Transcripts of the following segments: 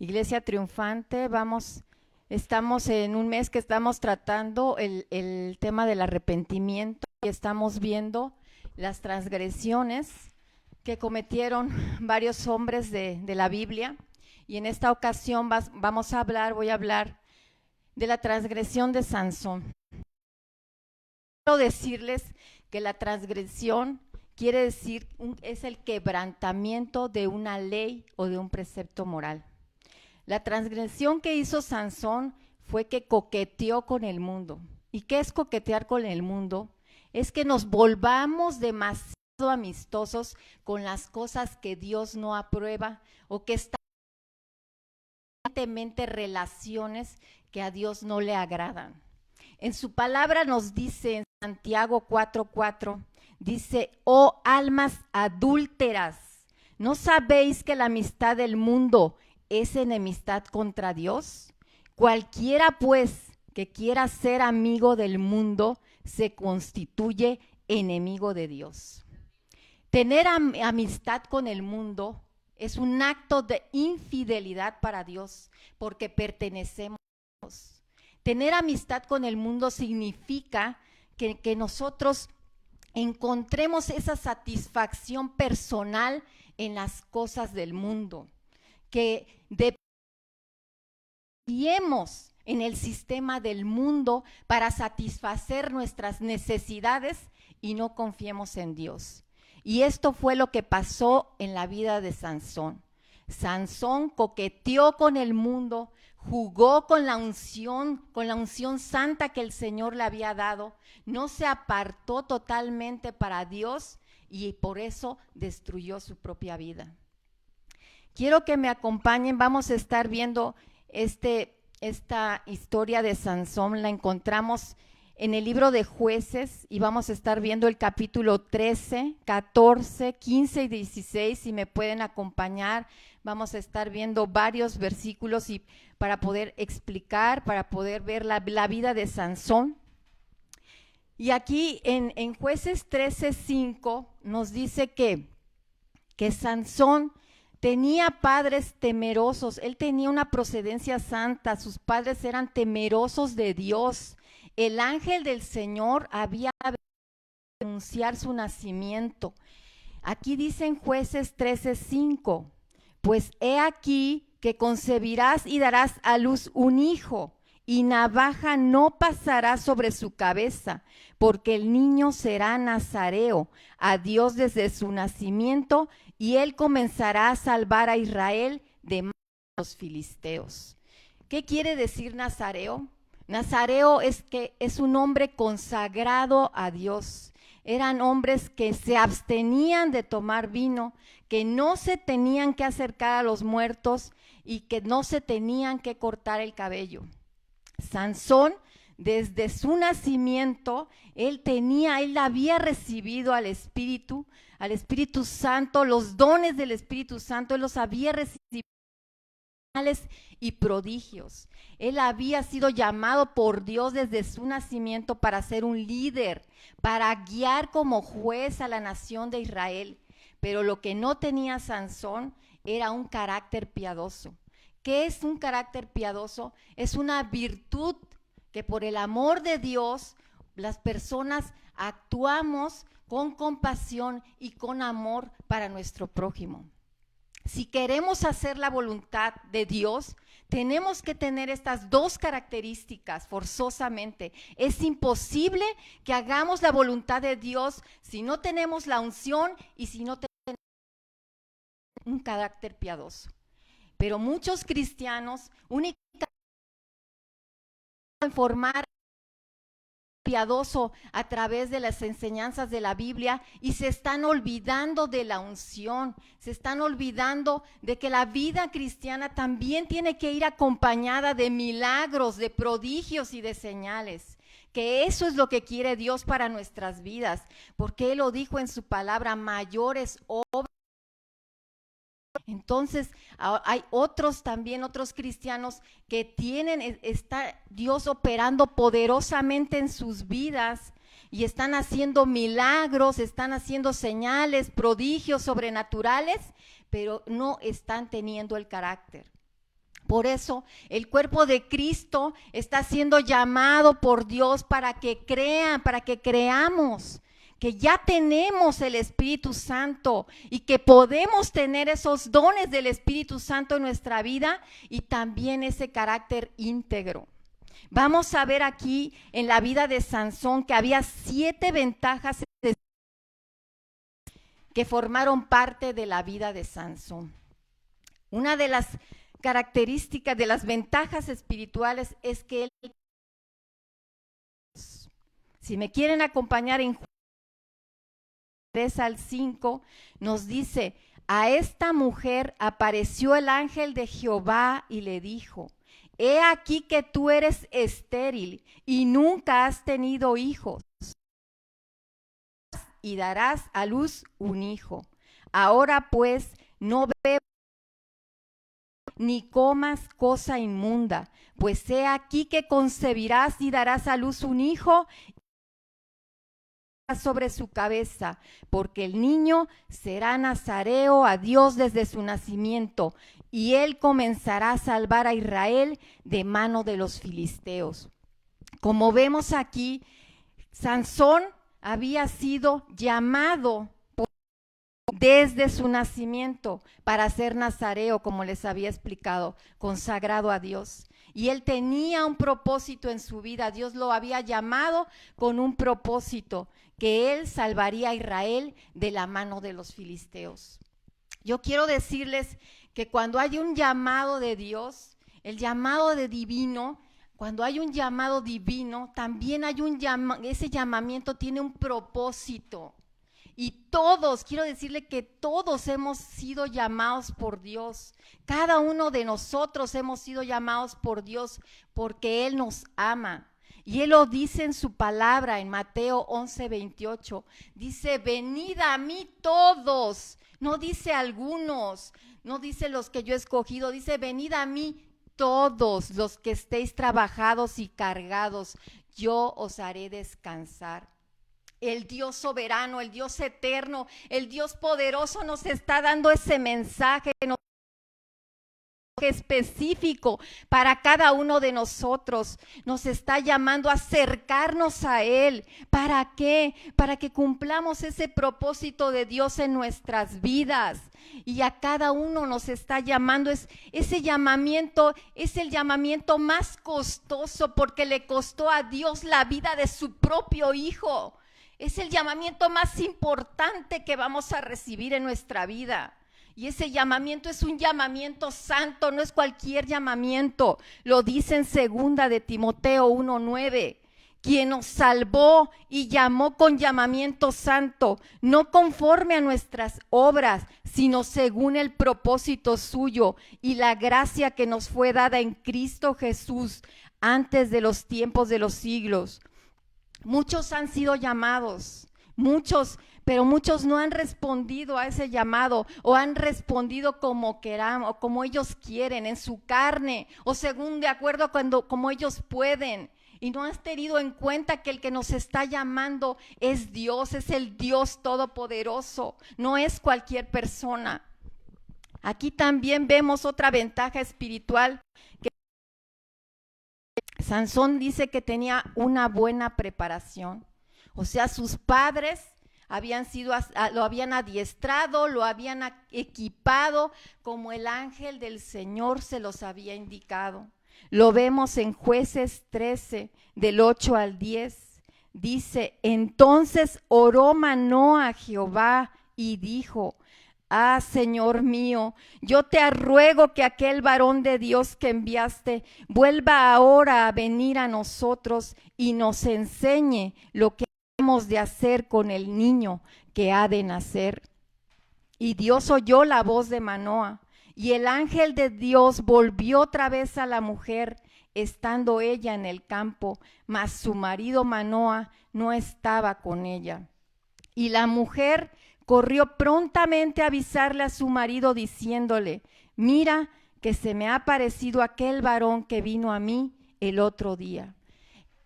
Iglesia Triunfante, estamos en un mes que estamos tratando el tema del arrepentimiento y estamos viendo las transgresiones que cometieron varios hombres de la Biblia. Y en esta ocasión voy a hablar de la transgresión de Sansón. Quiero decirles que la transgresión quiere decir, es el quebrantamiento de una ley o de un precepto moral. La transgresión que hizo Sansón fue que coqueteó con el mundo. ¿Y qué es coquetear con el mundo? Es que nos volvamos demasiado amistosos con las cosas que Dios no aprueba o que están relaciones que a Dios no le agradan. En su palabra nos dice en Santiago 4:4, dice: oh almas adúlteras, ¿no sabéis que la amistad del mundo es enemistad contra Dios? Cualquiera pues que quiera ser amigo del mundo se constituye enemigo de Dios. Tener amistad con el mundo es un acto de infidelidad para Dios, porque pertenecemos a Dios. Tener amistad con el mundo significa que nosotros encontremos esa satisfacción personal en las cosas del mundo, que confiemos en el sistema del mundo para satisfacer nuestras necesidades y no confiemos en Dios. Y esto fue lo que pasó en la vida de Sansón. Sansón coqueteó con el mundo, jugó con la unción santa que el Señor le había dado, no se apartó totalmente para Dios y por eso destruyó su propia vida. Quiero que me acompañen, vamos a estar viendo esta historia de Sansón, la encontramos en el libro de Jueces y vamos a estar viendo el capítulo 13, 14, 15 y 16, si me pueden acompañar. Vamos a estar viendo varios versículos y para poder explicar, para poder ver la vida de Sansón. Y aquí en Jueces 13, 5 nos dice que Sansón tenía padres temerosos, él tenía una procedencia santa, sus padres eran temerosos de Dios. El ángel del Señor había anunciar su nacimiento. Aquí dice en Jueces 13:5, pues he aquí que concebirás y darás a luz un hijo, y navaja no pasará sobre su cabeza, porque el niño será nazareo a Dios desde su nacimiento, y él comenzará a salvar a Israel de manos de los filisteos. ¿Qué quiere decir nazareo? Nazareo es un hombre consagrado a Dios. Eran hombres que se abstenían de tomar vino, que no se tenían que acercar a los muertos y que no se tenían que cortar el cabello. Sansón, desde su nacimiento, él había recibido al Espíritu Santo, los dones del Espíritu Santo, él los había recibido y prodigios. Él había sido llamado por Dios desde su nacimiento para ser un líder, para guiar como juez a la nación de Israel. Pero lo que no tenía Sansón era un carácter piadoso. ¿Qué es un carácter piadoso? Es una virtud que por el amor de Dios las personas actuamos con compasión y con amor para nuestro prójimo. Si queremos hacer la voluntad de Dios, tenemos que tener estas dos características forzosamente. Es imposible que hagamos la voluntad de Dios si no tenemos la unción y si no tenemos un carácter piadoso. Pero muchos cristianos únicamente formar piadoso a través de las enseñanzas de la Biblia y se están olvidando de la unción, se están olvidando de que la vida cristiana también tiene que ir acompañada de milagros, de prodigios y de señales, que eso es lo que quiere Dios para nuestras vidas, porque Él lo dijo en su palabra: mayores obras. Entonces hay otros cristianos que está Dios operando poderosamente en sus vidas y están haciendo milagros, están haciendo señales, prodigios sobrenaturales, pero no están teniendo el carácter. Por eso el cuerpo de Cristo está siendo llamado por Dios para que crean, para que creamos que ya tenemos el Espíritu Santo y que podemos tener esos dones del Espíritu Santo en nuestra vida y también ese carácter íntegro. Vamos a ver aquí en la vida de Sansón que había 7 ventajas que formaron parte de la vida de Sansón. Una de las características, de las ventajas espirituales es que él, si me quieren acompañar en 3 al 5, nos dice, a esta mujer apareció el ángel de Jehová y le dijo, he aquí que tú eres estéril y nunca has tenido hijos y darás a luz un hijo. Ahora pues no bebas ni comas cosa inmunda, pues he aquí que concebirás y darás a luz un hijo sobre su cabeza, porque el niño será nazareo a Dios desde su nacimiento, y él comenzará a salvar a Israel de mano de los filisteos. Como vemos aquí, Sansón había sido llamado desde su nacimiento para ser nazareo, como les había explicado, consagrado a Dios. Y él tenía un propósito en su vida. Dios lo había llamado con un propósito, que él salvaría a Israel de la mano de los filisteos. Yo quiero decirles que cuando hay un llamado de Dios, el llamado de divino, cuando hay un llamado divino, también hay ese llamamiento tiene un propósito. Y todos, quiero decirle que todos hemos sido llamados por Dios. Cada uno de nosotros hemos sido llamados por Dios porque Él nos ama. Y Él lo dice en su palabra en Mateo 11:28. Dice, venid a mí todos. No dice algunos, no dice los que yo he escogido. Dice, venid a mí todos los que estéis trabajados y cargados. Yo os haré descansar. El Dios soberano, el Dios eterno, el Dios poderoso nos está dando ese mensaje específico para cada uno de nosotros. Nos está llamando a acercarnos a Él. ¿Para qué? Para que cumplamos ese propósito de Dios en nuestras vidas. Y a cada uno nos está llamando. Ese llamamiento es el llamamiento más costoso porque le costó a Dios la vida de su propio Hijo. Es el llamamiento más importante que vamos a recibir en nuestra vida. Y ese llamamiento es un llamamiento santo, no es cualquier llamamiento. Lo dice en 2 de Timoteo 1:9. Quien nos salvó y llamó con llamamiento santo, no conforme a nuestras obras, sino según el propósito suyo y la gracia que nos fue dada en Cristo Jesús antes de los tiempos de los siglos. Muchos han sido llamados, pero muchos no han respondido a ese llamado o han respondido como queramos o como ellos quieren, en su carne o según de acuerdo como ellos pueden. Y no has tenido en cuenta que el que nos está llamando es Dios, es el Dios todopoderoso, no es cualquier persona. Aquí también vemos otra ventaja espiritual que Sansón dice que tenía una buena preparación. O sea, sus padres lo habían adiestrado, lo habían equipado como el ángel del Señor se los había indicado. Lo vemos en Jueces 13, del 8 al 10. Dice, entonces oró Manoa a Jehová y dijo, ah, Señor mío, yo te ruego que aquel varón de Dios que enviaste vuelva ahora a venir a nosotros y nos enseñe lo que hemos de hacer con el niño que ha de nacer. Y Dios oyó la voz de Manoa, y el ángel de Dios volvió otra vez a la mujer, estando ella en el campo, mas su marido Manoa no estaba con ella. Y la mujer corrió prontamente a avisarle a su marido diciéndole, mira que se me ha aparecido aquel varón que vino a mí el otro día.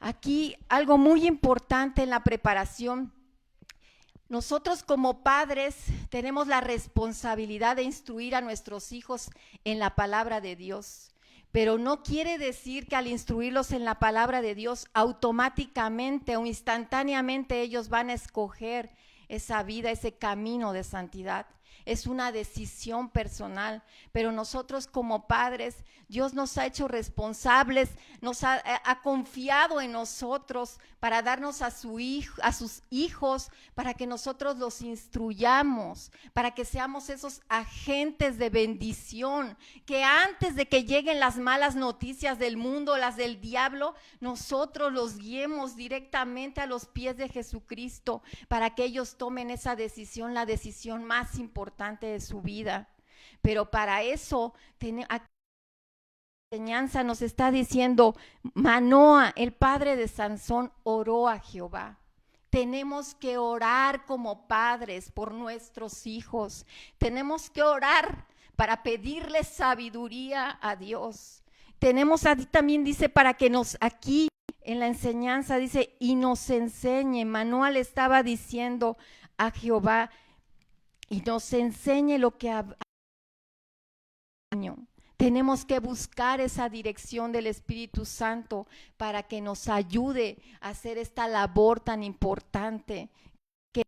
Aquí algo muy importante en la preparación. Nosotros como padres tenemos la responsabilidad de instruir a nuestros hijos en la palabra de Dios. Pero no quiere decir que al instruirlos en la palabra de Dios, automáticamente o instantáneamente ellos van a escoger esa vida, ese camino de santidad. Es una decisión personal, pero nosotros como padres, Dios nos ha hecho responsables, nos ha confiado en nosotros para darnos a sus hijos, para que nosotros los instruyamos, para que seamos esos agentes de bendición, que antes de que lleguen las malas noticias del mundo, las del diablo, nosotros los guiemos directamente a los pies de Jesucristo, para que ellos tomen esa decisión, la decisión más importante de su vida. Pero para eso, la enseñanza nos está diciendo, Manoa, el padre de Sansón, oró a Jehová. Tenemos que orar como padres por nuestros hijos. Tenemos que orar para pedirle sabiduría a Dios. Tenemos también, dice, para que aquí en la enseñanza dice, y nos enseñe. Manoa le estaba diciendo a Jehová, y nos enseñe lo que tenemos que buscar esa dirección del Espíritu Santo para que nos ayude a hacer esta labor tan importante que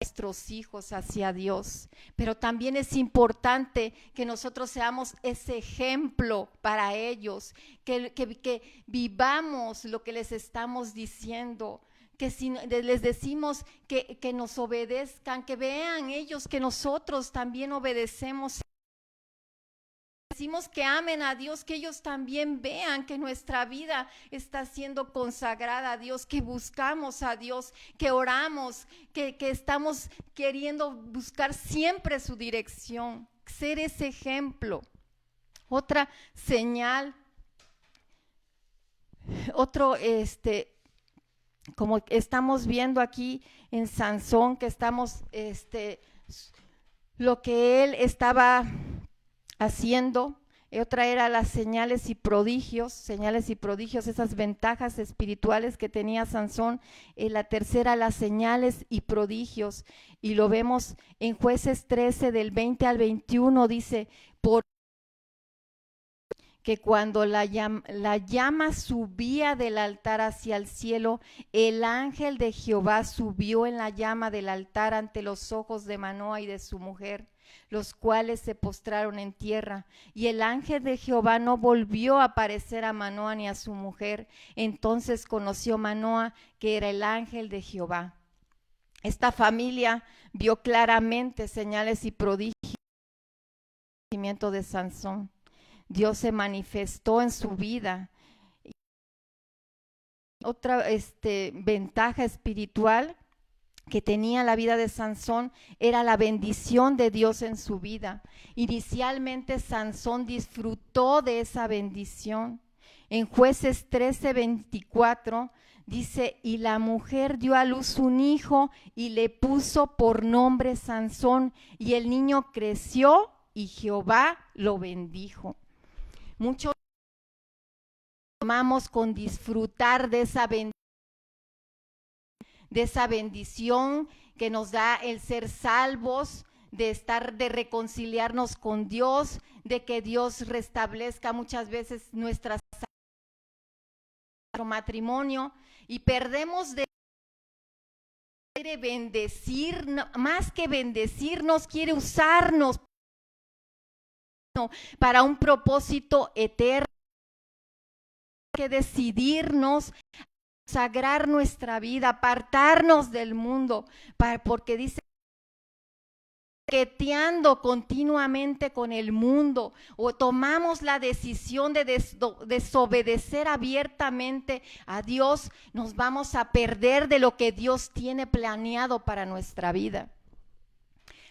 nuestros hijos hacia Dios. Pero también es importante que nosotros seamos ese ejemplo para ellos, que vivamos lo que les estamos diciendo. Que si les decimos que nos obedezcan, que vean ellos que nosotros también obedecemos. Decimos que amen a Dios, que ellos también vean que nuestra vida está siendo consagrada a Dios, que buscamos a Dios, que oramos, que estamos queriendo buscar siempre su dirección, ser ese ejemplo. Otra señal, como estamos viendo aquí en Sansón, que estamos, lo que él estaba haciendo. Otra era las señales y prodigios, esas ventajas espirituales que tenía Sansón. La tercera, las señales y prodigios, y lo vemos en Jueces 13 del 20 al 21, dice, que cuando la llama subía del altar hacia el cielo, el ángel de Jehová subió en la llama del altar ante los ojos de Manoa y de su mujer, los cuales se postraron en tierra. Y el ángel de Jehová no volvió a aparecer a Manoa ni a su mujer. Entonces conoció Manoa que era el ángel de Jehová. Esta familia vio claramente señales y prodigios de Sansón. Dios se manifestó en su vida. Otra ventaja espiritual que tenía la vida de Sansón era la bendición de Dios en su vida. Inicialmente Sansón disfrutó de esa bendición. En Jueces 13:24 dice, y la mujer dio a luz un hijo y le puso por nombre Sansón, y el niño creció y Jehová lo bendijo. Muchos amamos con disfrutar de esa bendición que nos da el ser salvos, de reconciliarnos con Dios, de que Dios restablezca muchas veces nuestro matrimonio, y perdemos de quiere bendecir, más que bendecirnos, quiere usarnos para un propósito eterno. Que decidirnos, consagrar nuestra vida, apartarnos del mundo, porque dice, coqueteando continuamente con el mundo, o tomamos la decisión de desobedecer abiertamente a Dios, nos vamos a perder de lo que Dios tiene planeado para nuestra vida.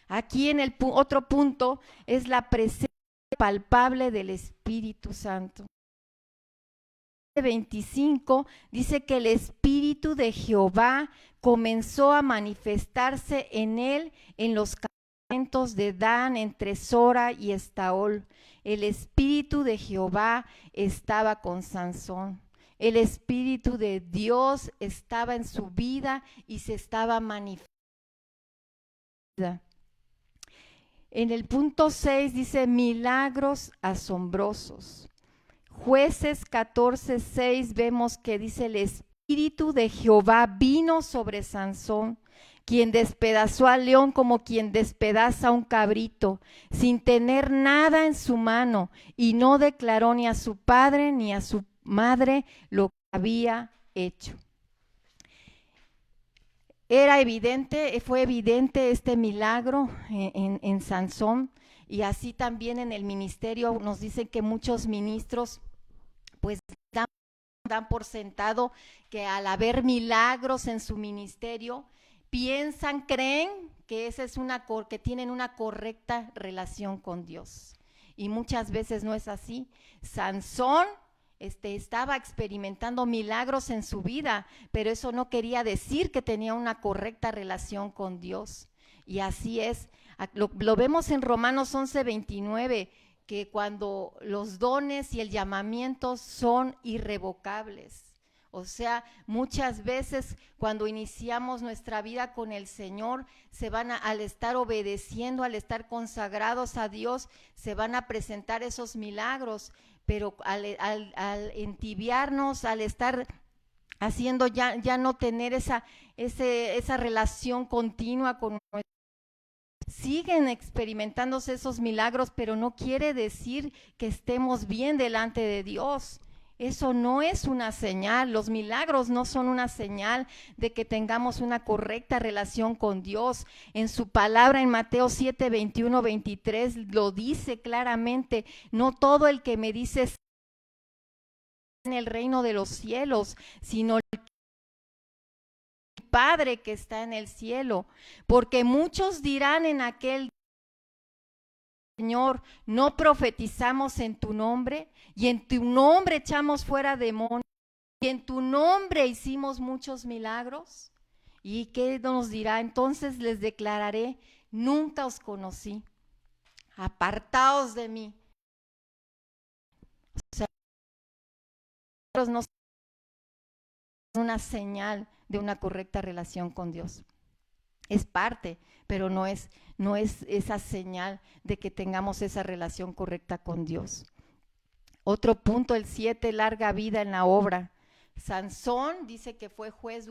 Aquí en el otro punto es la presencia palpable del Espíritu Santo. 25 dice que el Espíritu de Jehová comenzó a manifestarse en él en los campamentos de Dan, entre Sora y Estaol. El Espíritu de Jehová estaba con Sansón. El Espíritu de Dios estaba en su vida y se estaba manifestando. En el punto 6 dice milagros asombrosos. Jueces 14:6 vemos que dice: el Espíritu de Jehová vino sobre Sansón, quien despedazó al león como quien despedaza un cabrito, sin tener nada en su mano, y no declaró ni a su padre ni a su madre lo que había hecho. Era evidente, fue evidente este milagro en Sansón, y así también en el ministerio nos dicen que muchos ministros pues dan por sentado que al haber milagros en su ministerio, creen que esa es que tienen una correcta relación con Dios. Y muchas veces no es así. Sansón estaba experimentando milagros en su vida, pero eso no quería decir que tenía una correcta relación con Dios. Y así es. Lo vemos en Romanos 11:29, que cuando los dones y el llamamiento son irrevocables. O sea, muchas veces cuando iniciamos nuestra vida con el Señor, al estar obedeciendo, al estar consagrados a Dios, se van a presentar esos milagros, pero al entibiarnos, al estar haciendo ya no tener esa relación continua con nuestro, siguen experimentándose esos milagros, pero no quiere decir que estemos bien delante de Dios. Eso no es una señal, los milagros no son una señal de que tengamos una correcta relación con Dios. En su palabra en Mateo 7:21-23 lo dice claramente: no todo el que me dice en el reino de los cielos, sino el Padre que está en el cielo, porque muchos dirán en aquel día: Señor, no profetizamos en tu nombre, y en tu nombre echamos fuera demonios, y en tu nombre hicimos muchos milagros. ¿Y qué nos dirá? Entonces les declararé: nunca os conocí, apartaos de mí. O sea, no es una señal de una correcta relación con Dios. Es parte, pero no es esa señal de que tengamos esa relación correcta con Dios. Otro punto, el 7, larga vida en la obra. Sansón dice que fue juez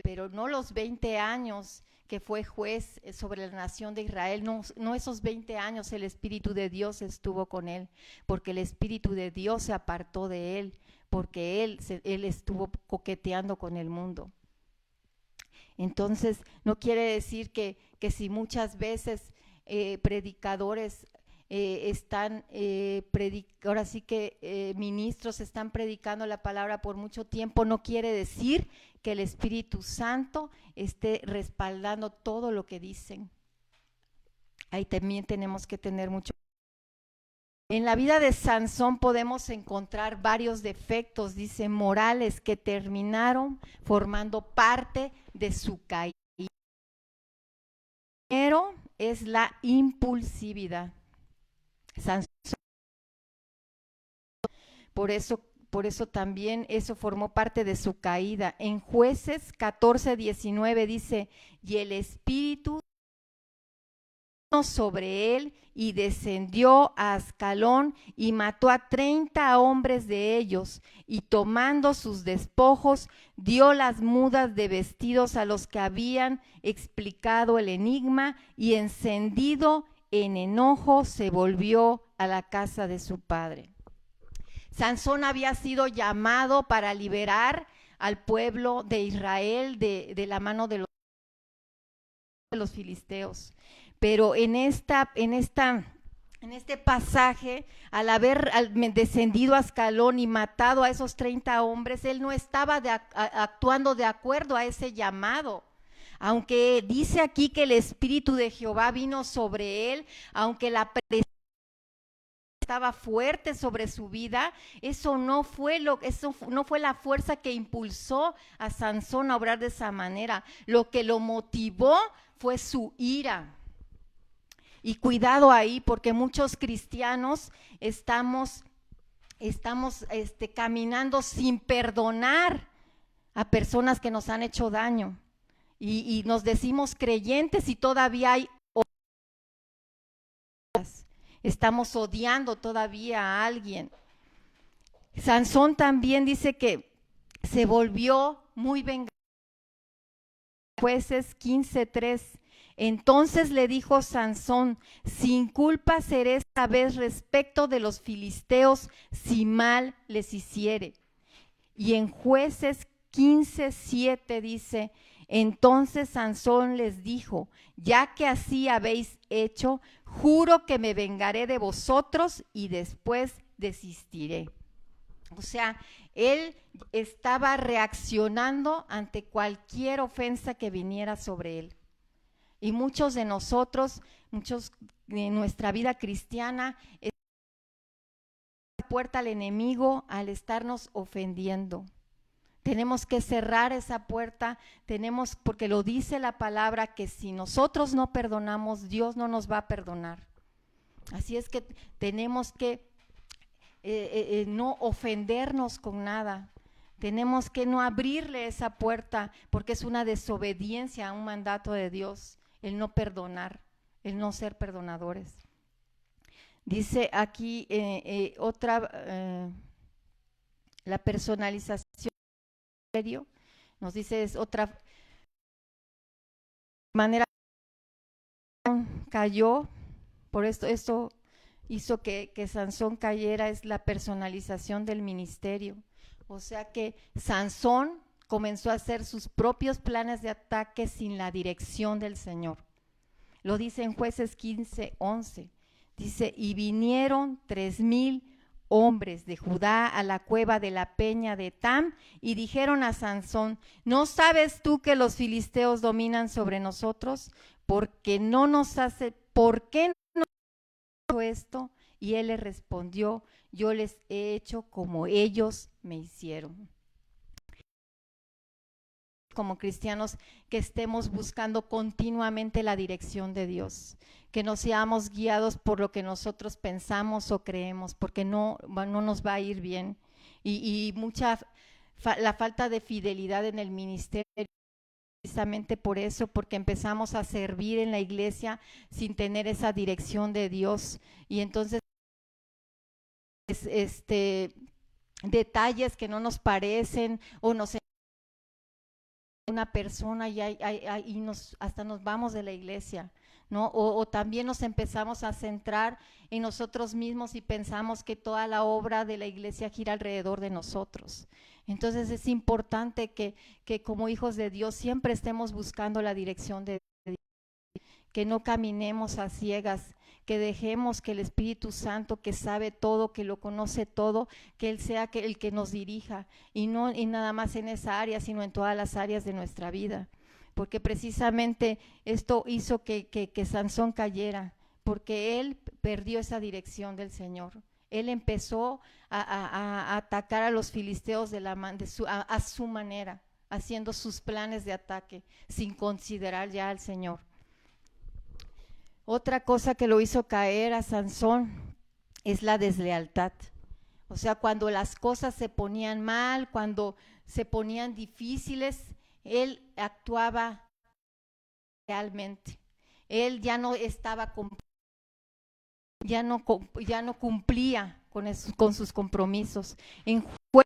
pero no los 20 años que fue juez sobre la nación de Israel, no esos 20 años el Espíritu de Dios estuvo con él, porque el Espíritu de Dios se apartó de él, porque él estuvo coqueteando con el mundo. Entonces, no quiere decir que si muchas veces predicadores ahora sí que ministros están predicando la palabra por mucho tiempo, no quiere decir que el Espíritu Santo esté respaldando todo lo que dicen. Ahí también tenemos que tener mucho. En la vida de Sansón podemos encontrar varios defectos, dice, morales, que terminaron formando parte de su caída. Primero es la impulsividad. Sansón, por eso también eso formó parte de su caída. En Jueces 14:19 dice: y el Espíritu sobre él, y descendió a Ascalón y mató a 30 hombres de ellos, y tomando sus despojos dio las mudas de vestidos a los que habían explicado el enigma, y encendido en enojo se volvió a la casa de su padre. Sansón había sido llamado para liberar al pueblo de Israel de la mano de los filisteos. Pero en este pasaje, al haber descendido a Ascalón y matado a esos 30 hombres, él no estaba actuando de acuerdo a ese llamado. Aunque dice aquí que el Espíritu de Jehová vino sobre él, aunque la presencia estaba fuerte sobre su vida, eso no fue la fuerza que impulsó a Sansón a obrar de esa manera. Lo que lo motivó fue su ira. Y cuidado ahí, porque muchos cristianos estamos caminando sin perdonar a personas que nos han hecho daño. Y nos decimos creyentes y todavía hay otras. estamos odiando todavía a alguien. Sansón también dice que se volvió muy vengativo. Jueces 15:3. Entonces le dijo Sansón: sin culpa seré esta vez respecto de los filisteos, si mal les hiciere. Y en Jueces 15:7 dice: entonces Sansón les dijo: ya que así habéis hecho, juro que me vengaré de vosotros y después desistiré. O sea, él estaba reaccionando ante cualquier ofensa que viniera sobre él. Y muchos de nosotros, muchos en nuestra vida cristiana, la puerta al enemigo al estarnos ofendiendo. Tenemos que cerrar esa puerta, porque lo dice la palabra, que si nosotros no perdonamos, Dios no nos va a perdonar. Así es que tenemos que no ofendernos con nada. Tenemos que no abrirle esa puerta, porque es una desobediencia a un mandato de Dios, el no perdonar, el no ser perdonadores. Dice aquí la personalización, nos dice, es otra manera. Cayó, por esto hizo que Sansón cayera, es la personalización del ministerio. O sea que Sansón comenzó a hacer sus propios planes de ataque sin la dirección del Señor. Lo dice en Jueces 15:11. Dice: y vinieron 3,000 hombres de Judá a la cueva de la peña de Etam y dijeron a Sansón: ¿no sabes tú que los filisteos dominan sobre nosotros? ¿Por qué no nos has hecho esto? Y él les respondió: yo les he hecho como ellos me hicieron. Como cristianos, que estemos buscando continuamente la dirección de Dios, que no seamos guiados por lo que nosotros pensamos o creemos, porque no nos va a ir bien. Y la falta de fidelidad en el ministerio, precisamente por eso, porque empezamos a servir en la iglesia sin tener esa dirección de Dios, y entonces detalles que no nos parecen o nos una persona y hasta nos vamos de la iglesia, ¿no? O también nos empezamos a centrar en nosotros mismos y pensamos que toda la obra de la iglesia gira alrededor de nosotros. Entonces es importante que como hijos de Dios siempre estemos buscando la dirección de Dios, que no caminemos a ciegas, que dejemos que el Espíritu Santo, que sabe todo, que lo conoce todo, que Él sea el que nos dirija, y no nada más en esa área, sino en todas las áreas de nuestra vida, porque precisamente esto hizo que Sansón cayera, porque él perdió esa dirección del Señor. Él empezó a atacar a los filisteos a su manera, haciendo sus planes de ataque, sin considerar ya al Señor. Otra cosa que lo hizo caer a Sansón es la deslealtad. O sea, cuando las cosas se ponían mal, cuando se ponían difíciles, él actuaba realmente. Él ya no estaba ya no cumplía con sus compromisos. En Jueces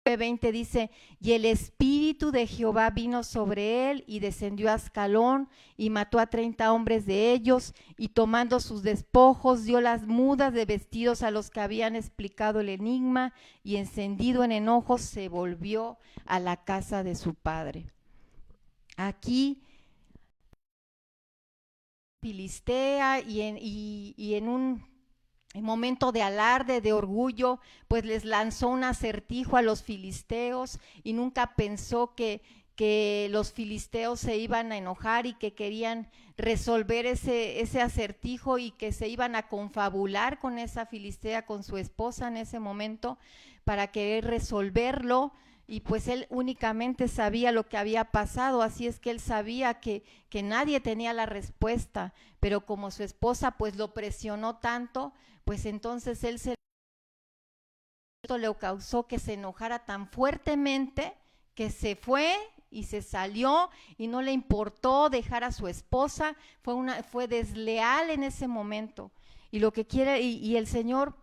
20 dice: y el Espíritu de Jehová vino sobre él y descendió a Ascalón y mató a 30 hombres de ellos, y tomando sus despojos dio las mudas de vestidos a los que habían explicado el enigma, y encendido en enojo se volvió a la casa de su padre. Aquí Filistea, y en un momento de alarde, de orgullo, pues les lanzó un acertijo a los filisteos, y nunca pensó que los filisteos se iban a enojar y que querían resolver ese acertijo, y que se iban a confabular con esa filistea, con su esposa en ese momento, para querer resolverlo. Y pues él únicamente sabía lo que había pasado, así es que él sabía que nadie tenía la respuesta, pero como su esposa pues lo presionó tanto, pues entonces esto le causó que se enojara tan fuertemente que se fue y se salió, y no le importó dejar a su esposa. Fue desleal en ese momento. Y lo que quiere, y el Señor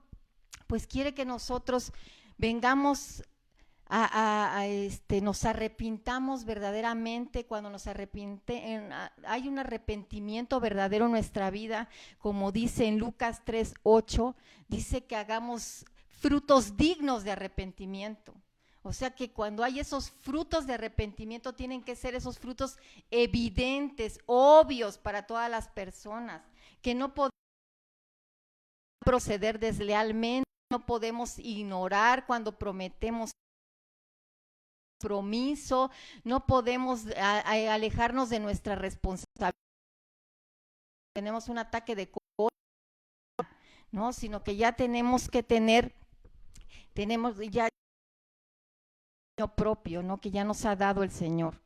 pues quiere que nosotros vengamos nos arrepintamos verdaderamente. Cuando nos hay un arrepentimiento verdadero en nuestra vida, como dice en Lucas 3:8, dice que hagamos frutos dignos de arrepentimiento. O sea que cuando hay esos frutos de arrepentimiento, tienen que ser esos frutos evidentes, obvios para todas las personas, que no podemos proceder deslealmente, no podemos ignorar cuando prometemos compromiso, no podemos alejarnos de nuestra responsabilidad. Tenemos un ataque de cólera, ¿no? Sino que ya tenemos que tenemos ya propio, ¿no? Que ya nos ha dado el Señor.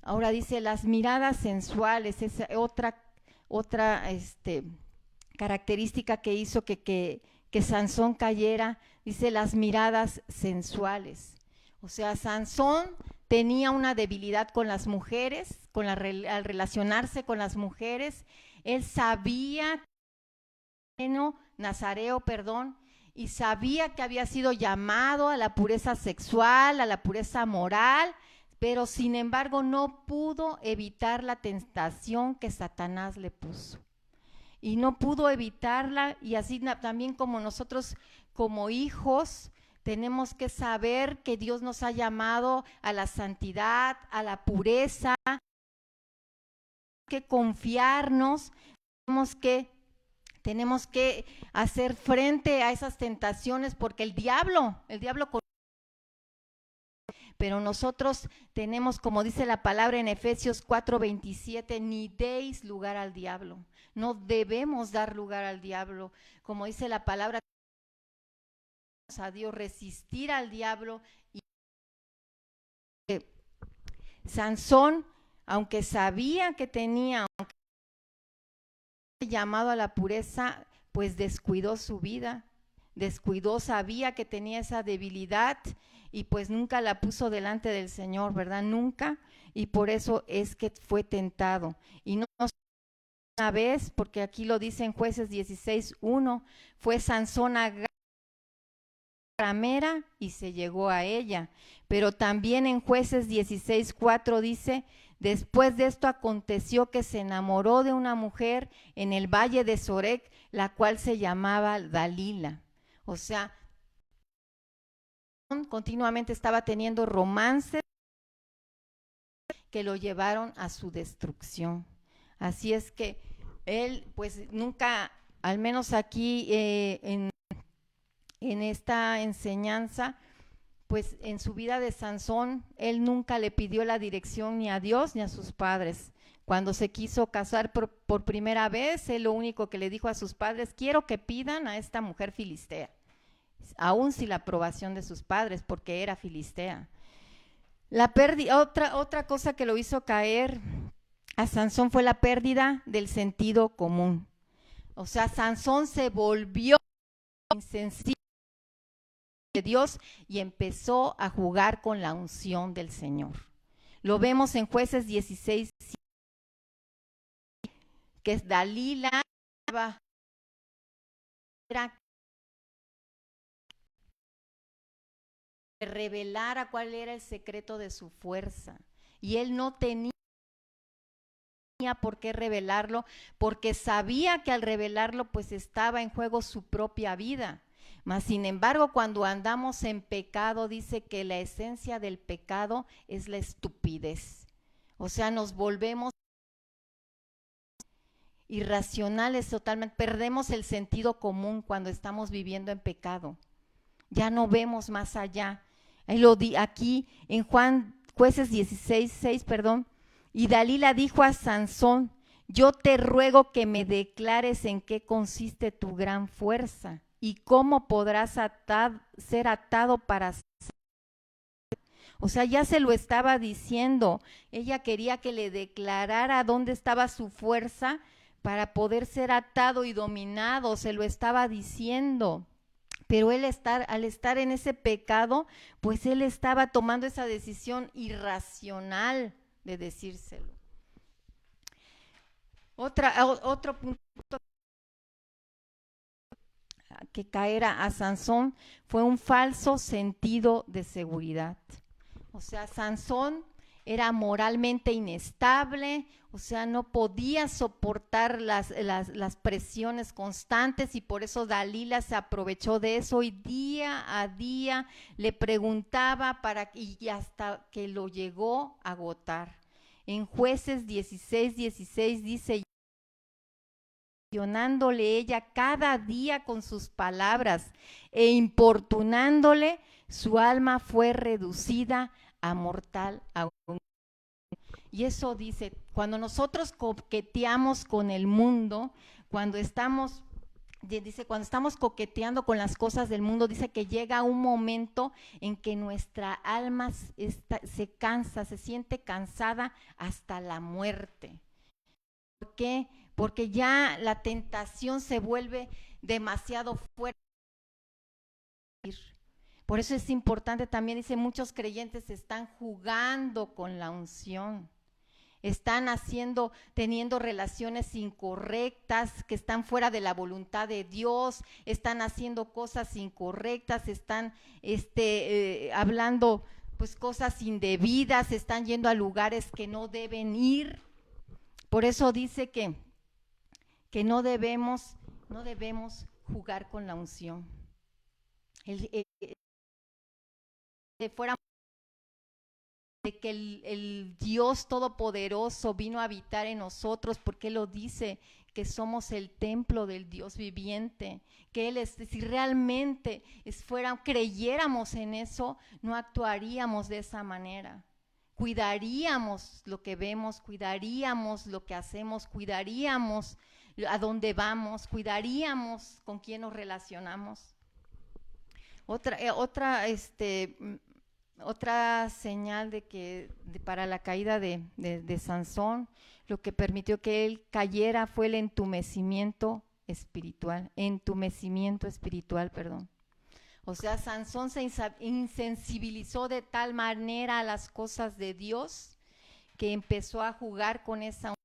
Ahora dice las miradas sensuales, es otra característica que hizo que Sansón cayera, dice las miradas sensuales. O sea, Sansón tenía una debilidad con las mujeres, al relacionarse con las mujeres. Él sabía, Nazareo, y sabía que había sido llamado a la pureza sexual, a la pureza moral, pero sin embargo no pudo evitar la tentación que Satanás le puso. Y no pudo evitarla, y así también como nosotros como hijos tenemos que saber que Dios nos ha llamado a la santidad, a la pureza, que confiarnos, tenemos que hacer frente a esas tentaciones, porque el diablo, pero nosotros tenemos, como dice la palabra en Efesios 4:27, ni deis lugar al diablo. No debemos dar lugar al diablo. Como dice la palabra, a Dios, resistir al diablo. Y Sansón, aunque sabía que tenía llamado a la pureza, pues descuidó su vida, sabía que tenía esa debilidad y pues nunca la puso delante del Señor, ¿verdad? Nunca, y por eso es que fue tentado. Y no una vez, porque aquí lo dice en Jueces 16:1, fue Sansón a ramera y se llegó a ella. Pero también en Jueces 16:4 dice, después de esto aconteció que se enamoró de una mujer en el valle de Sorek, la cual se llamaba Dalila. O sea, continuamente estaba teniendo romances que lo llevaron a su destrucción. Así es que él pues nunca, al menos aquí en esta enseñanza, pues en su vida de Sansón, él nunca le pidió la dirección ni a Dios ni a sus padres. Cuando se quiso casar por primera vez, él lo único que le dijo a sus padres, quiero que pidan a esta mujer filistea, aún sin la aprobación de sus padres, porque era filistea. Otra cosa que lo hizo caer a Sansón fue la pérdida del sentido común. O sea, Sansón se volvió insensible de Dios y empezó a jugar con la unción del Señor. Lo vemos en Jueces 16, que es Dalila, era revelara cuál era el secreto de su fuerza, y él no tenía por qué revelarlo, porque sabía que al revelarlo pues estaba en juego su propia vida. Mas sin embargo, cuando andamos en pecado, dice que la esencia del pecado es la estupidez. O sea, nos volvemos irracionales totalmente, perdemos el sentido común cuando estamos viviendo en pecado. Ya no vemos más allá. Aquí en Jueces 16:6, y Dalila dijo a Sansón, yo te ruego que me declares en qué consiste tu gran fuerza y cómo podrás ser atado para siempre. O sea, ya se lo estaba diciendo. Ella quería que le declarara dónde estaba su fuerza para poder ser atado y dominado. Se lo estaba diciendo. Pero al estar en ese pecado, pues él estaba tomando esa decisión irracional de decírselo. Otro punto que caer a Sansón fue un falso sentido de seguridad. O sea, Sansón era moralmente inestable, o sea, no podía soportar las presiones constantes y por eso Dalila se aprovechó de eso y día a día le preguntaba y hasta que lo llegó a agotar. En Jueces 16:16 dice, presionándole ella cada día con sus palabras e importunándole, su alma fue reducida a mortal agonía. Y eso dice, cuando nosotros coqueteamos con el mundo, cuando estamos coqueteando con las cosas del mundo, dice que llega un momento en que nuestra alma se cansa, se siente cansada hasta la muerte. ¿Por qué? Porque ya la tentación se vuelve demasiado fuerte. Por eso es importante también, dice, muchos creyentes están jugando con la unción. Están teniendo relaciones incorrectas, que están fuera de la voluntad de Dios, están haciendo cosas incorrectas, están hablando pues cosas indebidas, están yendo a lugares que no deben ir. Por eso dice que no debemos jugar con la unción. Fuera de que el Dios Todopoderoso vino a habitar en nosotros, porque Él lo dice, que somos el templo del Dios viviente, que Él si realmente creyéramos en eso, no actuaríamos de esa manera. Cuidaríamos lo que vemos, cuidaríamos lo que hacemos, cuidaríamos a dónde vamos, cuidaríamos con quién nos relacionamos. Otra señal para la caída de Sansón, lo que permitió que él cayera fue el entumecimiento espiritual. O sea, Sansón se insensibilizó de tal manera a las cosas de Dios que empezó a jugar con esa unción.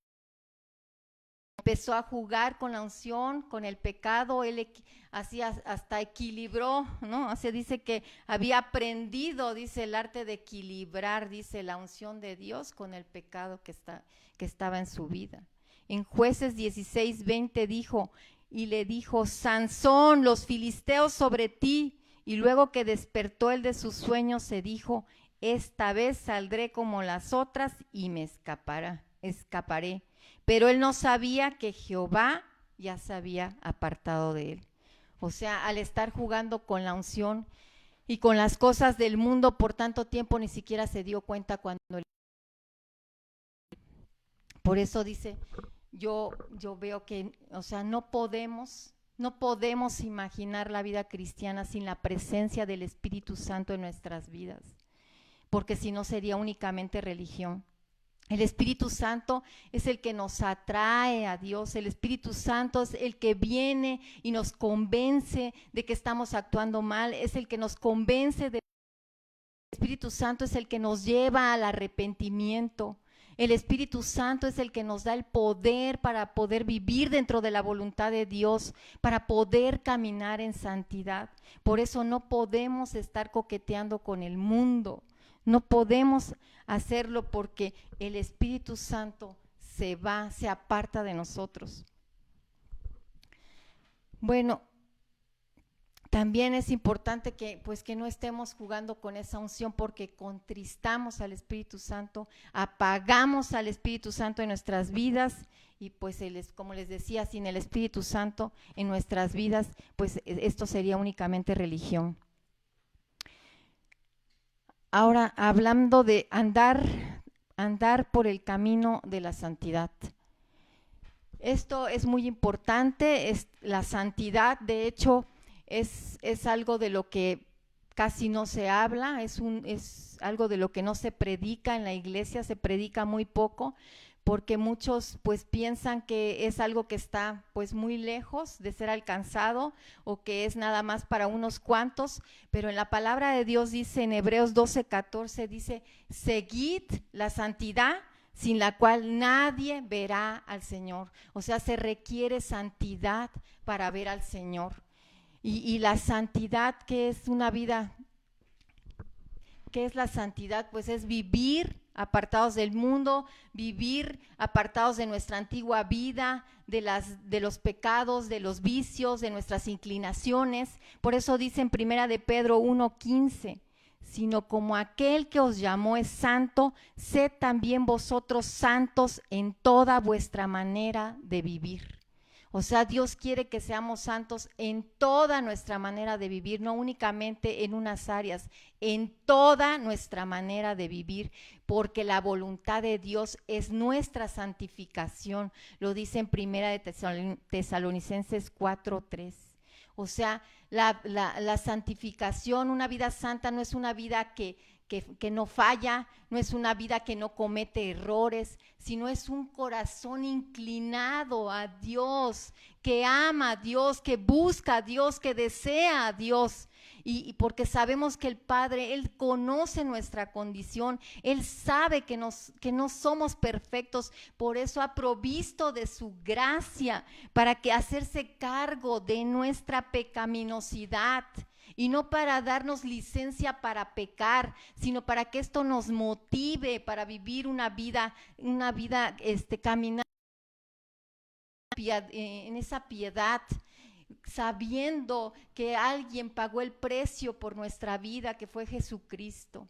Empezó a jugar con la unción, con el pecado, él hasta equilibró, ¿no? Se dice que había aprendido, dice, el arte de equilibrar, dice, la unción de Dios con el pecado que estaba en su vida. En Jueces 16:20 le dijo, Sansón, los filisteos sobre ti. Y luego que despertó él de sus sueños, se dijo, esta vez saldré como las otras y me escaparé. Pero él no sabía que Jehová ya se había apartado de él. O sea, al estar jugando con la unción y con las cosas del mundo por tanto tiempo, ni siquiera se dio cuenta cuando él... Por eso dice, yo veo que, o sea, no podemos imaginar la vida cristiana sin la presencia del Espíritu Santo en nuestras vidas, porque si no sería únicamente religión. El Espíritu Santo es el que nos atrae a Dios, el Espíritu Santo es el que viene y nos convence de que estamos actuando mal, es el que nos convence el Espíritu Santo es el que nos lleva al arrepentimiento. El Espíritu Santo es el que nos da el poder para poder vivir dentro de la voluntad de Dios, para poder caminar en santidad. Por eso no podemos estar coqueteando con el mundo. No podemos hacerlo porque el Espíritu Santo se aparta de nosotros. Bueno, también es importante que no estemos jugando con esa unción porque contristamos al Espíritu Santo, apagamos al Espíritu Santo en nuestras vidas y pues como les decía, sin el Espíritu Santo en nuestras vidas, pues esto sería únicamente religión. Ahora, hablando de andar por el camino de la santidad. Esto es muy importante, la santidad, de hecho, es algo de lo que casi no se habla, es algo de lo que no se predica en la iglesia, se predica muy poco, porque muchos pues piensan que es algo que está pues muy lejos de ser alcanzado o que es nada más para unos cuantos, pero en la palabra de Dios dice en Hebreos 12:14, dice, seguid la santidad sin la cual nadie verá al Señor. O sea, se requiere santidad para ver al Señor. Y la santidad, ¿qué es una vida? ¿Qué es la santidad? Pues es vivir apartados del mundo, vivir apartados de nuestra antigua vida, de los pecados, de los vicios, de nuestras inclinaciones. Por eso dice en Primera de Pedro 1:15, sino como aquel que os llamó es santo, sed también vosotros santos en toda vuestra manera de vivir. O sea, Dios quiere que seamos santos en toda nuestra manera de vivir, no únicamente en unas áreas, en toda nuestra manera de vivir, porque la voluntad de Dios es nuestra santificación. Lo dice en Primera de Tesalonicenses 4:3. O sea, la santificación, una vida santa no es una vida que no falla, no es una vida que no comete errores, sino es un corazón inclinado a Dios, que ama a Dios, que busca a Dios, que desea a Dios. Y porque sabemos que el Padre, Él conoce nuestra condición, Él sabe que no somos perfectos, por eso ha provisto de su gracia para que hacerse cargo de nuestra pecaminosidad. Y no para darnos licencia para pecar, sino para que esto nos motive para vivir una vida caminando en esa piedad, sabiendo que alguien pagó el precio por nuestra vida, que fue Jesucristo.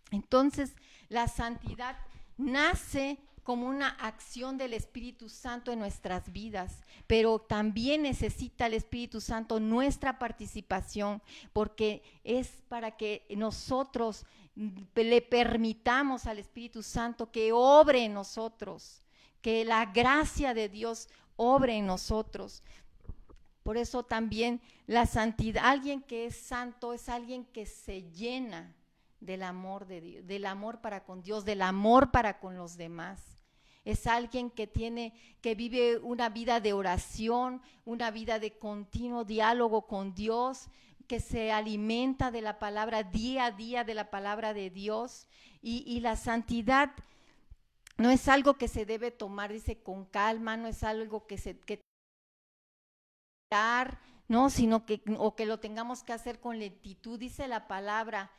Entonces, la santidad nace como una acción del Espíritu Santo en nuestras vidas, pero también necesita el Espíritu Santo nuestra participación, porque es para que nosotros le permitamos al Espíritu Santo que obre en nosotros, que la gracia de Dios obre en nosotros. Por eso también la santidad, alguien que es santo es alguien que se llena del amor de Dios, del amor para con Dios, del amor para con los demás. Es alguien que vive una vida de oración, una vida de continuo diálogo con Dios, que se alimenta de la palabra día a día, de la palabra de Dios. Y la santidad no es algo que se debe tomar, dice, con calma, no es algo no, sino que lo tengamos que hacer con lentitud, dice la palabra,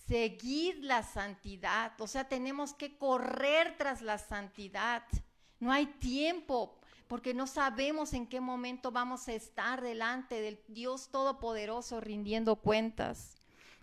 seguir la santidad, o sea, tenemos que correr tras la santidad, no hay tiempo, porque no sabemos en qué momento vamos a estar delante del Dios Todopoderoso rindiendo cuentas,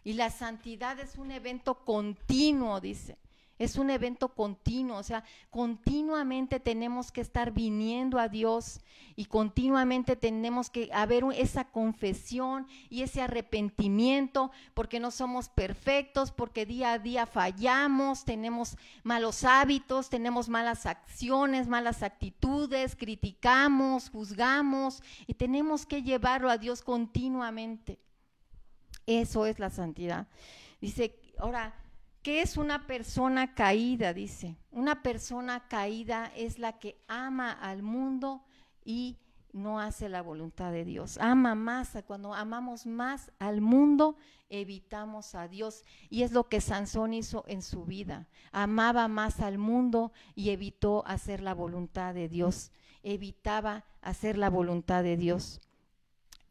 y la santidad es un evento continuo, dice. Es un evento continuo, o sea, continuamente tenemos que estar viniendo a Dios y continuamente tenemos que haber esa confesión y ese arrepentimiento, porque no somos perfectos, porque día a día fallamos, tenemos malos hábitos, tenemos malas acciones, malas actitudes, criticamos, juzgamos y tenemos que llevarlo a Dios continuamente. Eso es la santidad. Dice, ahora, ¿qué es una persona caída? Dice, una persona caída es la que ama al mundo y no hace la voluntad de Dios. Ama más, cuando amamos más al mundo, evitamos a Dios. Y es lo que Sansón hizo en su vida. Amaba más al mundo y evitó hacer la voluntad de Dios. Evitaba hacer la voluntad de Dios.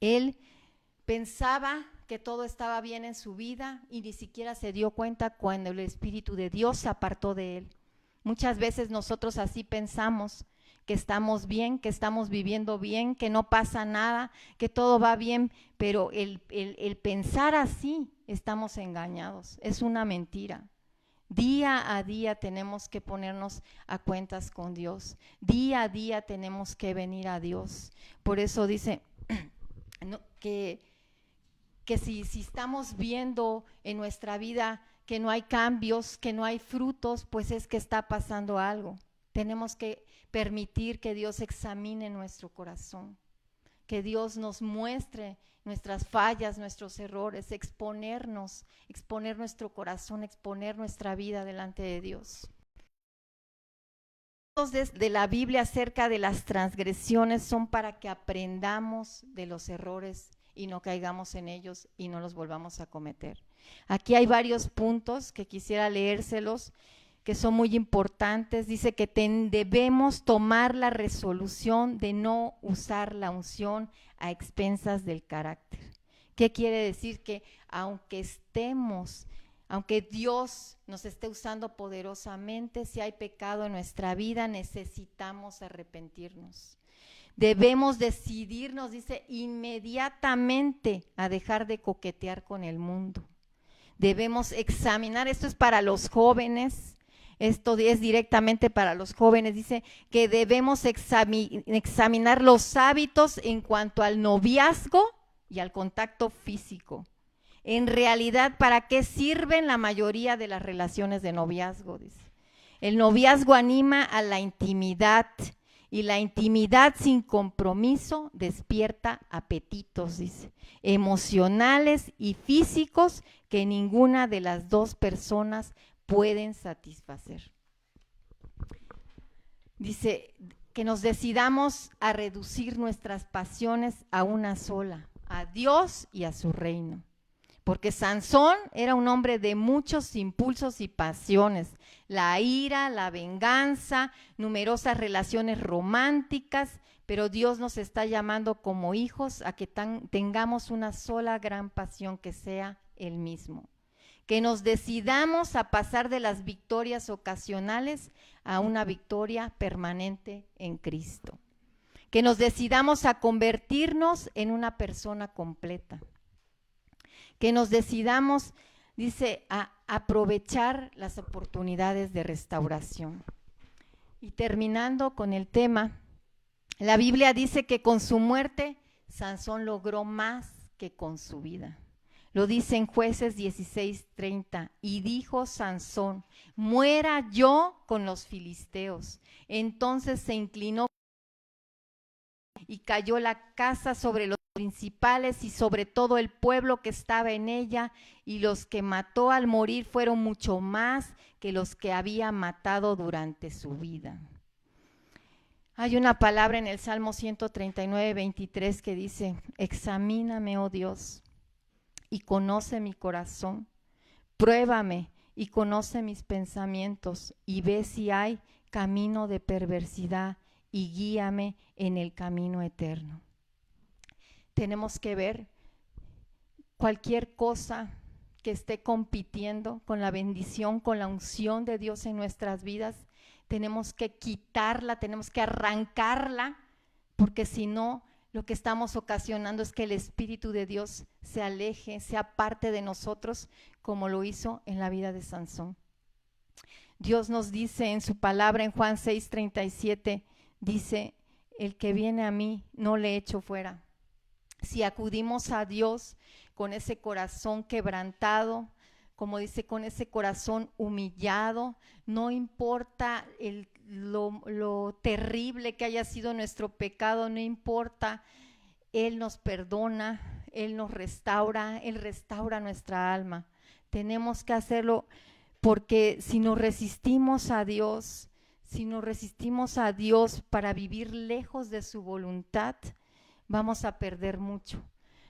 Él pensaba que todo estaba bien en su vida y ni siquiera se dio cuenta cuando el Espíritu de Dios se apartó de él. Muchas veces nosotros así pensamos, que estamos bien, que estamos viviendo bien, que no pasa nada, que todo va bien, pero el pensar así estamos engañados, es una mentira. Día a día tenemos que ponernos a cuentas con Dios, día a día tenemos que venir a Dios. Por eso dice que si estamos viendo en nuestra vida que no hay cambios, que no hay frutos, pues es que está pasando algo. Tenemos que permitir que Dios examine nuestro corazón, que Dios nos muestre nuestras fallas, nuestros errores, exponer nuestro corazón, exponer nuestra vida delante de Dios. Los de la Biblia acerca de las transgresiones son para que aprendamos de los errores y no caigamos en ellos y no los volvamos a cometer. Aquí hay varios puntos que quisiera leérselos, que son muy importantes. Dice que debemos tomar la resolución de no usar la unción a expensas del carácter. ¿Qué quiere decir? Que aunque Dios nos esté usando poderosamente, si hay pecado en nuestra vida, necesitamos arrepentirnos. Debemos decidirnos, dice, inmediatamente a dejar de coquetear con el mundo. Debemos examinar, esto es para los jóvenes, esto es directamente para los jóvenes, dice que debemos examinar los hábitos en cuanto al noviazgo y al contacto físico. En realidad, ¿para qué sirven la mayoría de las relaciones de noviazgo? Dice. El noviazgo anima a la intimidad y la intimidad sin compromiso despierta apetitos, dice, emocionales y físicos que ninguna de las dos personas pueden satisfacer. Dice que nos decidamos a reducir nuestras pasiones a una sola, a Dios y a su reino. Porque Sansón era un hombre de muchos impulsos y pasiones, la ira, la venganza, numerosas relaciones románticas, pero Dios nos está llamando como hijos a que tengamos una sola gran pasión que sea Él mismo. Que nos decidamos a pasar de las victorias ocasionales a una victoria permanente en Cristo. Que nos decidamos a convertirnos en una persona completa. Que nos decidamos, dice, a aprovechar las oportunidades de restauración. Y terminando con el tema, la Biblia dice que con su muerte Sansón logró más que con su vida. Lo dice en Jueces 16:30, y dijo Sansón, muera yo con los filisteos. Entonces se inclinó y cayó la casa sobre los principales y sobre todo el pueblo que estaba en ella, y los que mató al morir fueron mucho más que los que había matado durante su vida. Hay una palabra en el Salmo 139:23 que dice, examíname, oh Dios, y conoce mi corazón, pruébame y conoce mis pensamientos, y ve si hay camino de perversidad, y guíame en el camino eterno. Tenemos que ver cualquier cosa que esté compitiendo con la bendición, con la unción de Dios en nuestras vidas. Tenemos que quitarla, tenemos que arrancarla, porque si no, lo que estamos ocasionando es que el Espíritu de Dios se aleje, sea parte de nosotros, como lo hizo en la vida de Sansón. Dios nos dice en su palabra en Juan 6:37, dice, el que viene a mí no le echo fuera. Si acudimos a Dios con ese corazón quebrantado, como dice, con ese corazón humillado, no importa lo terrible que haya sido nuestro pecado, no importa, Él nos perdona, Él nos restaura, Él restaura nuestra alma. Tenemos que hacerlo porque si nos resistimos a Dios, para vivir lejos de su voluntad, vamos a perder mucho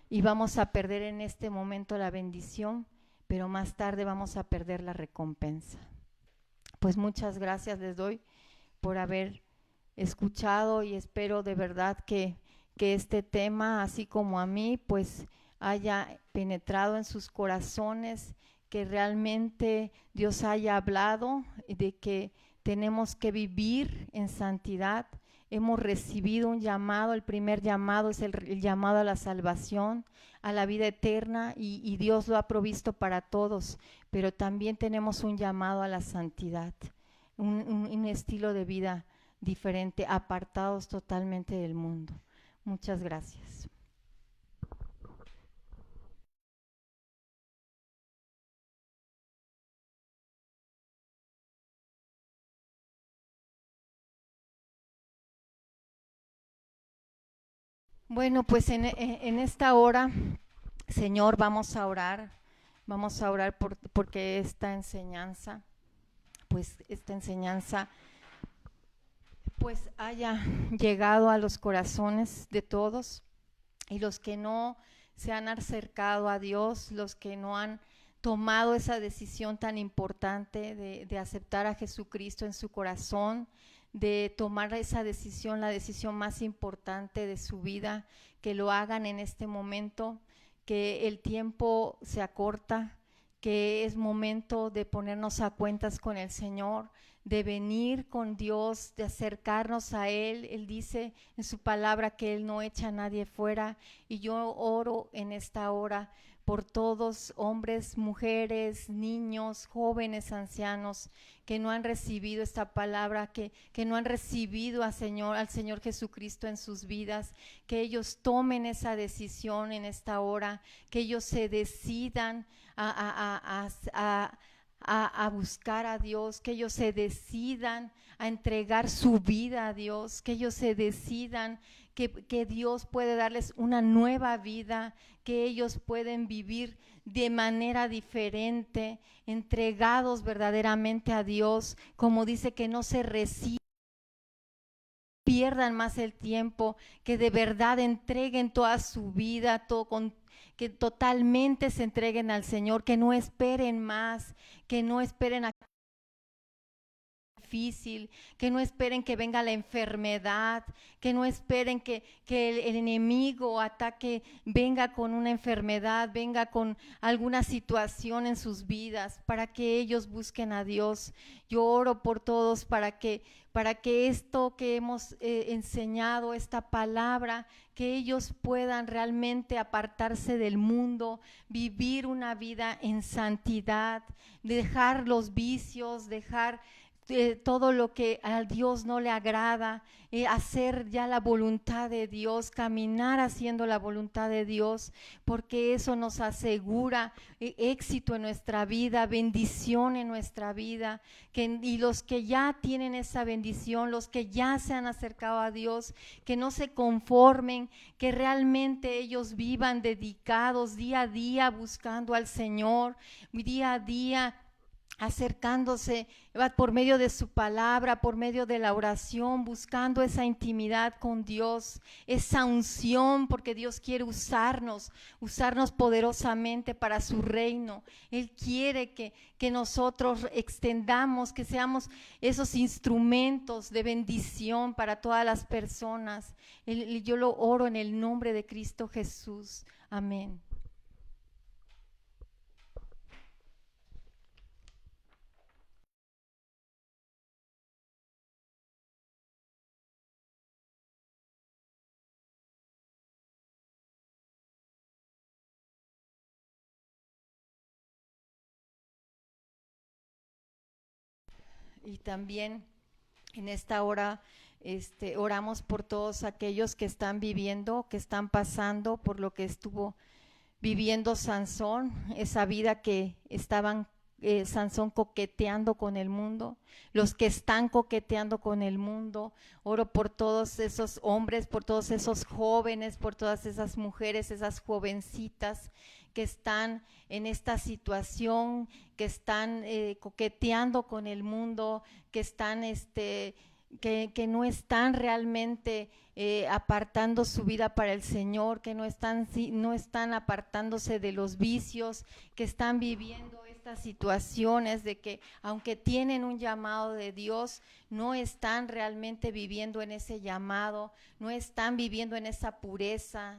y vamos a perder en este momento la bendición, pero más tarde vamos a perder la recompensa. Pues muchas gracias les doy por haber escuchado y espero de verdad que este tema, así como a mí, pues haya penetrado en sus corazones, que realmente Dios haya hablado de que tenemos que vivir en santidad. Hemos recibido un llamado, el primer llamado es el llamado a la salvación, a la vida eterna, y Dios lo ha provisto para todos, pero también tenemos un llamado a la santidad, un estilo de vida diferente, apartados totalmente del mundo. Muchas gracias. Bueno, pues en esta hora, Señor, vamos a orar porque esta enseñanza, pues haya llegado a los corazones de todos, y los que no se han acercado a Dios, los que no han tomado esa decisión tan importante de aceptar a Jesucristo en su corazón, de tomar esa decisión, la decisión más importante de su vida, que lo hagan en este momento, que el tiempo se acorta, que es momento de ponernos a cuentas con el Señor, de venir con Dios, de acercarnos a Él. Él dice en su palabra que Él no echa a nadie fuera, y yo oro en esta hora por todos, hombres, mujeres, niños, jóvenes, ancianos, que no han recibido esta palabra, que no han recibido al Señor Jesucristo en sus vidas, que ellos tomen esa decisión en esta hora, que ellos se decidan a buscar a Dios, que ellos se decidan a entregar su vida a Dios, que ellos se decidan que Dios puede darles una nueva vida, que ellos pueden vivir de manera diferente, entregados verdaderamente a Dios, como dice, que no se reciban, pierdan más el tiempo, que de verdad entreguen toda su vida, que totalmente se entreguen al Señor, que no esperen más, que no esperen a difícil, que no esperen que venga la enfermedad, que no esperen que el enemigo ataque, venga con una enfermedad, venga con alguna situación en sus vidas, para que ellos busquen a Dios. Yo oro por todos para que esto que hemos enseñado, esta palabra, que ellos puedan realmente apartarse del mundo, vivir una vida en santidad, dejar los vicios, dejar todo lo que a Dios no le agrada, hacer ya la voluntad de Dios, caminar haciendo la voluntad de Dios, porque eso nos asegura éxito en nuestra vida, bendición en nuestra vida, y los que ya tienen esa bendición, los que ya se han acercado a Dios, que no se conformen, que realmente ellos vivan dedicados día a día buscando al Señor, día a día acercándose por medio de su palabra, por medio de la oración, buscando esa intimidad con Dios, esa unción, porque Dios quiere usarnos poderosamente para su reino. Él quiere que nosotros extendamos, que seamos esos instrumentos de bendición para todas las personas. Yo lo oro en el nombre de Cristo Jesús. Amén. Y también en esta hora oramos por todos aquellos que están viviendo, que están pasando por lo que estuvo viviendo Sansón, esa vida que estaban Sansón coqueteando con el mundo, los que están coqueteando con el mundo. Oro por todos esos hombres, por todos esos jóvenes, por todas esas mujeres, esas jovencitas que están en esta situación, que están coqueteando con el mundo, que están que no están realmente apartando su vida para el Señor, que no están apartándose de los vicios, que están viviendo estas situaciones de que aunque tienen un llamado de Dios, no están realmente viviendo en ese llamado, no están viviendo en esa pureza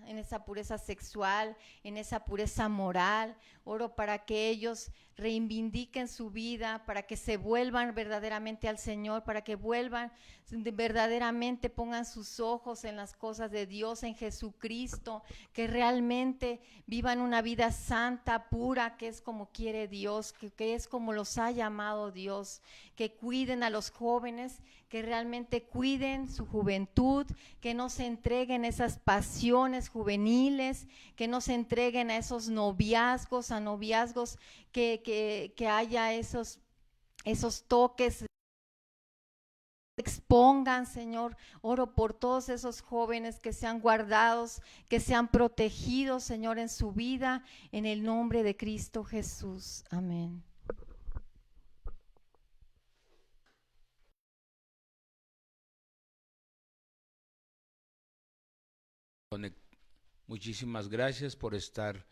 sexual, en esa pureza moral. Oro para que ellos reivindiquen su vida, para que se vuelvan verdaderamente al Señor, para que vuelvan verdaderamente, pongan sus ojos en las cosas de Dios, en Jesucristo, que realmente vivan una vida santa, pura, que es como quiere Dios, que es como los ha llamado Dios, que cuiden a los jóvenes, que realmente cuiden su juventud, que no se entreguen a esas pasiones juveniles, que no se entreguen a esos noviazgos, que haya esos toques. Expongan, Señor, oro por todos esos jóvenes que sean guardados, que sean protegidos, Señor, en su vida, en el nombre de Cristo Jesús. Amén. Muchísimas gracias por estar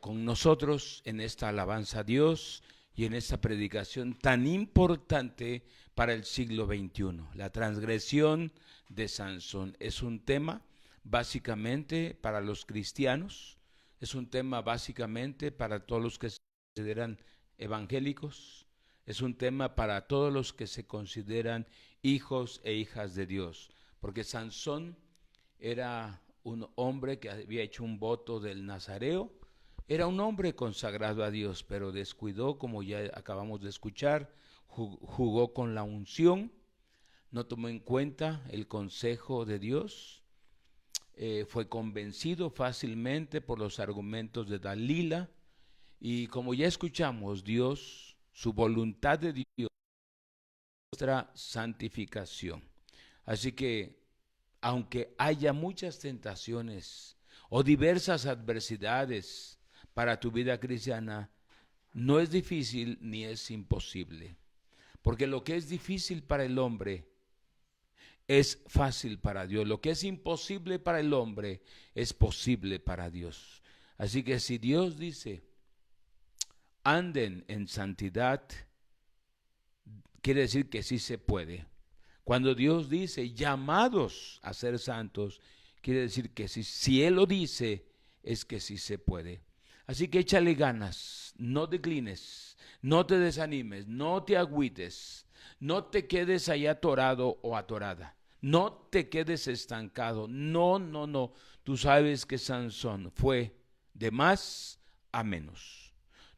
con nosotros en esta alabanza a Dios y en esta predicación tan importante para el siglo XXI. La transgresión de Sansón es un tema básicamente para los cristianos, Es un tema básicamente para todos los que se consideran evangélicos. Es un tema para todos los que se consideran hijos e hijas de Dios. Porque Sansón era un hombre que había hecho un voto del Nazareo. Era un hombre consagrado a Dios, pero descuidó, como ya acabamos de escuchar, jugó con la unción, no tomó en cuenta el consejo de Dios, fue convencido fácilmente por los argumentos de Dalila, y como ya escuchamos, Dios, su voluntad de Dios, nuestra santificación. Así que, aunque haya muchas tentaciones o diversas adversidades para tu vida cristiana, no es difícil ni es imposible. Porque lo que es difícil para el hombre es fácil para Dios. Lo que es imposible para el hombre es posible para Dios. Así que si Dios dice, anden en santidad, quiere decir que sí se puede. Cuando Dios dice, llamados a ser santos, quiere decir que sí, si Él lo dice, es que sí se puede. Así que échale ganas, no declines, no te desanimes, no te agüites, no te quedes ahí atorado o atorada, no te quedes estancado, no. Tú sabes que Sansón fue de más a menos.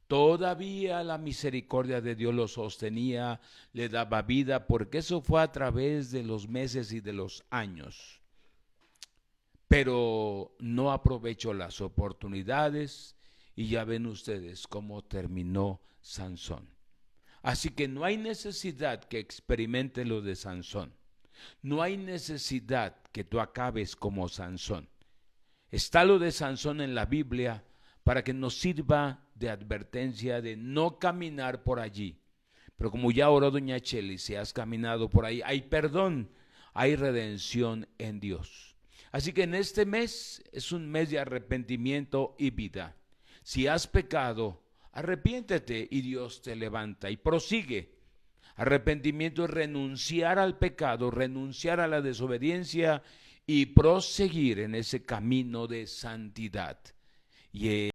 Todavía la misericordia de Dios lo sostenía, le daba vida, porque eso fue a través de los meses y de los años. Pero no aprovechó las oportunidades y ya ven ustedes cómo terminó Sansón. Así que no hay necesidad que experimente lo de Sansón. No hay necesidad que tú acabes como Sansón. Está lo de Sansón en la Biblia para que nos sirva de advertencia de no caminar por allí. Pero como ya oró doña Cheli, si has caminado por ahí, hay perdón, hay redención en Dios. Así que en este mes es un mes de arrepentimiento y vida. Si has pecado, arrepiéntete y Dios te levanta y prosigue. Arrepentimiento es renunciar al pecado, renunciar a la desobediencia y proseguir en ese camino de santidad. Y